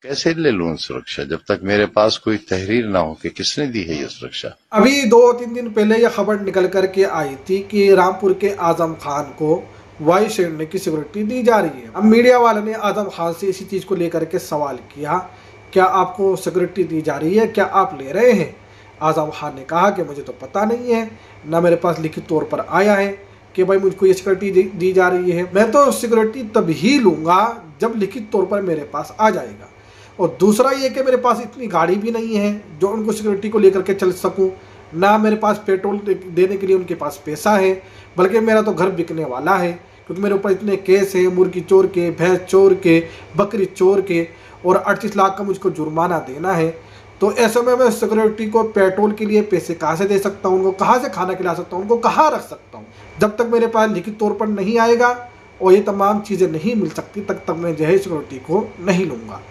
कैसे ले लूं सुरक्षा जब तक मेरे पास कोई तहरीर ना हो कि किसने दी है ये सुरक्षा। अभी 2-3 दिन पहले यह खबर निकल कर के आई थी कि रामपुर के आजम खान को वायु सेना की सिक्योरिटी दी जा रही है। अब मीडिया वाले ने आजम खान से इसी चीज को लेकर के सवाल किया, क्या आपको सिक्योरिटी दी जा रही है, क्या आप ले रहे हैं? आजम खान ने कहा कि मुझे तो पता नहीं है, ना मेरे पास लिखित तौर पर आया है कि भाई मुझको ये सिक्योरिटी दी जा रही है। मैं तो सिक्योरिटी तभी लूंगा जब लिखित तौर पर मेरे पास आ जाएगा। और दूसरा ये कि मेरे पास इतनी गाड़ी भी नहीं है जो उनको सिक्योरिटी को लेकर के चल सकूं, ना मेरे पास पेट्रोल देने के लिए उनके पास पैसा है, बल्कि मेरा तो घर बिकने वाला है क्योंकि मेरे ऊपर इतने केस हैं, मुर्गी चोर के, भैंस चोर के, बकरी चोर के, और 38 लाख का मुझको जुर्माना देना है। तो ऐसे में मैं सिक्योरिटी को पेट्रोल के लिए पैसे कहाँ से दे सकता हूँ, उनको कहाँ से खाना खिला सकता हूँ, उनको कहाँ रख सकता हूँ? जब तक मेरे पास लिखित तौर पर नहीं आएगा और ये तमाम चीज़ें नहीं मिल सकती तब तक मैं जो है सिक्योरिटी को नहीं लूँगा।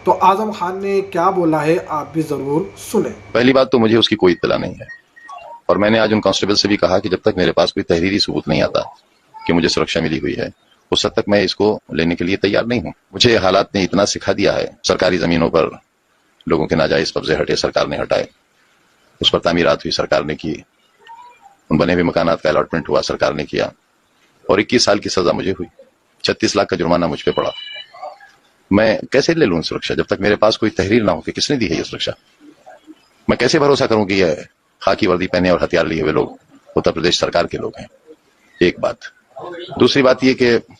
तो आजम खान ने क्या बोला है आप भी जरूर सुने। पहली बात तो मुझे उसकी कोई इत्तला नहीं है, और मैंने आज उन कांस्टेबल से भी कहा कि जब तक मेरे पास कोई तहरीरी सबूत नहीं आता कि मुझे सुरक्षा मिली हुई है उस हद तक मैं इसको लेने के लिए तैयार नहीं हूं। मुझे हालात ने इतना सिखा दिया है, सरकारी जमीनों पर लोगों के नाजायज कब्जे हटे, सरकार ने हटाए, उस पर तामीरात हुई, सरकार ने की, उन बने हुए मकानात का अलॉटमेंट हुआ, सरकार ने किया, और 21 साल की सजा मुझे हुई, 36 लाख का जुर्माना मुझ पर पड़ा। मैं कैसे ले लूं सुरक्षा जब तक मेरे पास कोई तहरीर ना हो कि किसने दी है ये सुरक्षा। मैं कैसे भरोसा करूं कि यह खाकी वर्दी पहने और हथियार लिए हुए लोग उत्तर प्रदेश सरकार के लोग हैं। एक बात। दूसरी बात यह कि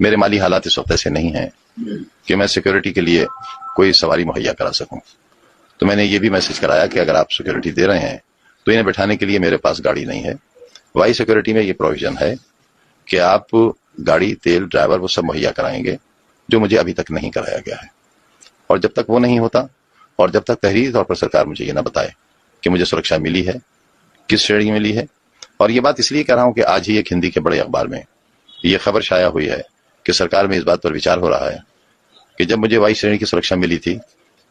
मेरे माली हालात इस वक्त ऐसे नहीं हैं कि मैं सिक्योरिटी के लिए कोई सवारी मुहैया करा सकूं। तो मैंने ये भी मैसेज कराया कि अगर आप सिक्योरिटी दे रहे हैं तो इन्हें बैठाने के लिए मेरे पास गाड़ी नहीं है। वाई सिक्योरिटी में ये प्रोविजन है कि आप गाड़ी, तेल, ड्राइवर वो सब मुहैया कराएंगे, जो मुझे अभी तक नहीं कराया गया है। और जब तक वो नहीं होता और जब तक तहरीरी तौर पर सरकार मुझे ये ना बताए कि मुझे सुरक्षा मिली है, किस श्रेणी में मिली है। और ये बात इसलिए कह रहा हूं कि आज ही एक हिंदी के बड़े अखबार में ये खबर शाया हुई है कि सरकार में इस बात पर विचार हो रहा है कि जब मुझे वाई श्रेणी की सुरक्षा मिली थी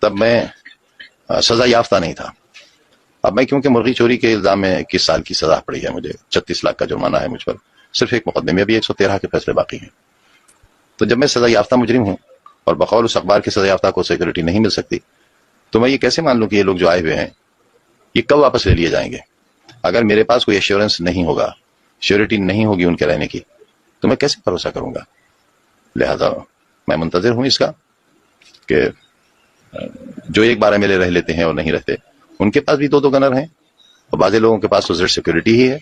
तब मैं सजा याफ्ता नहीं था। अब मैं, क्योंकि मुर्गी चोरी के इल्जाम में 21 साल की सजा पड़ी है, मुझे 36 लाख का जुर्माना है मुझ पर, सिर्फ एक मुकदमे में अभी 113 के फैसले बाकी हैं। तो जब मैं सजा याफ्ता मुजरिम हूं और बकौल उस अखबार की सजा याफ्ता को सिक्योरिटी नहीं मिल सकती, तो मैं ये कैसे मान लूं कि ये लोग जो आए हुए हैं ये कब वापस ले लिए जाएंगे। अगर मेरे पास कोई एश्योरेंस नहीं होगा, श्योरिटी नहीं होगी उनके रहने की, तो मैं कैसे भरोसा करूंगा। लिहाजा मैं मुंतजिर हूं इसका कि जो एक 12 MLA रह लेते हैं और नहीं रहते, उनके पास भी 2-2 गनर हैं, और बाकी लोगों के पास तो जेड सिक्योरिटी ही है।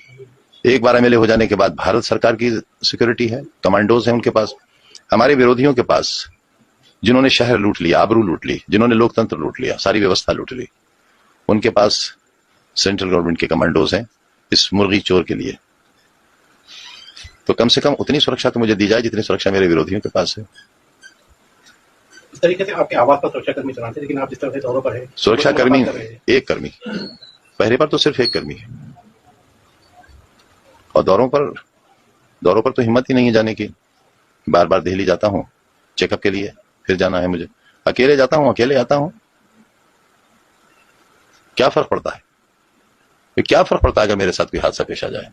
एक 12 MLA हो जाने के बाद भारत सरकार की सिक्योरिटी है, कमांडोज हैं उनके पास। हमारे विरोधियों के पास, जिन्होंने शहर लूट लिया, आबरू लूट ली, जिन्होंने लोकतंत्र लूट लिया, सारी व्यवस्था लूट ली, उनके पास सेंट्रल गवर्नमेंट के कमांडोज हैं इस मुर्गी चोर के लिए। तो कम से कम उतनी सुरक्षा तो मुझे दी जाए जितनी सुरक्षा मेरे विरोधियों के पास है। इस तरीके से आपके आवास पर सुरक्षाकर्मी चलाते, लेकिन आप जिस तरह से दौरों पर है, सुरक्षाकर्मी एक कर्मी, पहरे पर तो सिर्फ एक कर्मी है, और दौरों पर तो हिम्मत ही नहीं है जाने की। बार बार दिल्ली जाता हूं चेकअप के लिए, फिर जाना है मुझे, अकेले जाता हूं, अकेले आता हूं। क्या फर्क पड़ता है, क्या फर्क पड़ता है अगर मेरे साथ कोई हादसा पेश आ जाए।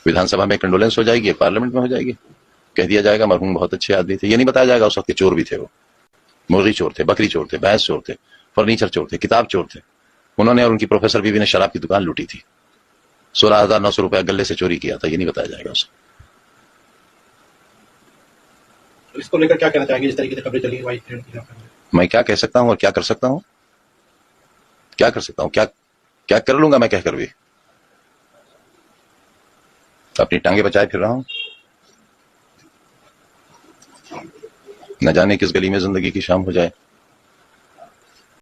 विधानसभा में कंडोलेंस हो जाएगी, पार्लियामेंट में हो जाएगी, कह दिया जाएगा मरहूम बहुत अच्छे आदमी थे। ये नहीं बताया जाएगा उस वक्त के चोर भी थे, वो मुर्गी चोर थे, बकरी चोर थे, भैंस चोर थे, फर्नीचर चोर थे, किताब चोर थे। उन्होंने और उनकी प्रोफेसर बीवी ने शराब की दुकान लूटी थी, 16,900 रुपया गले से चोरी किया था। ये नहीं बताया जाएगा उसे। इसको लेकर क्या कहना चाहेंगे, जिस तरीके से खबरें चली वाई श्रेणी की? मैं क्या कह सकता हूं और क्या कर सकता हूं, क्या कर सकता हूं, क्या कर लूंगा मैं कहकर भी। अपनी टांगे बचाए फिर रहा हूं, न जाने किस गली में जिंदगी की शाम हो जाए।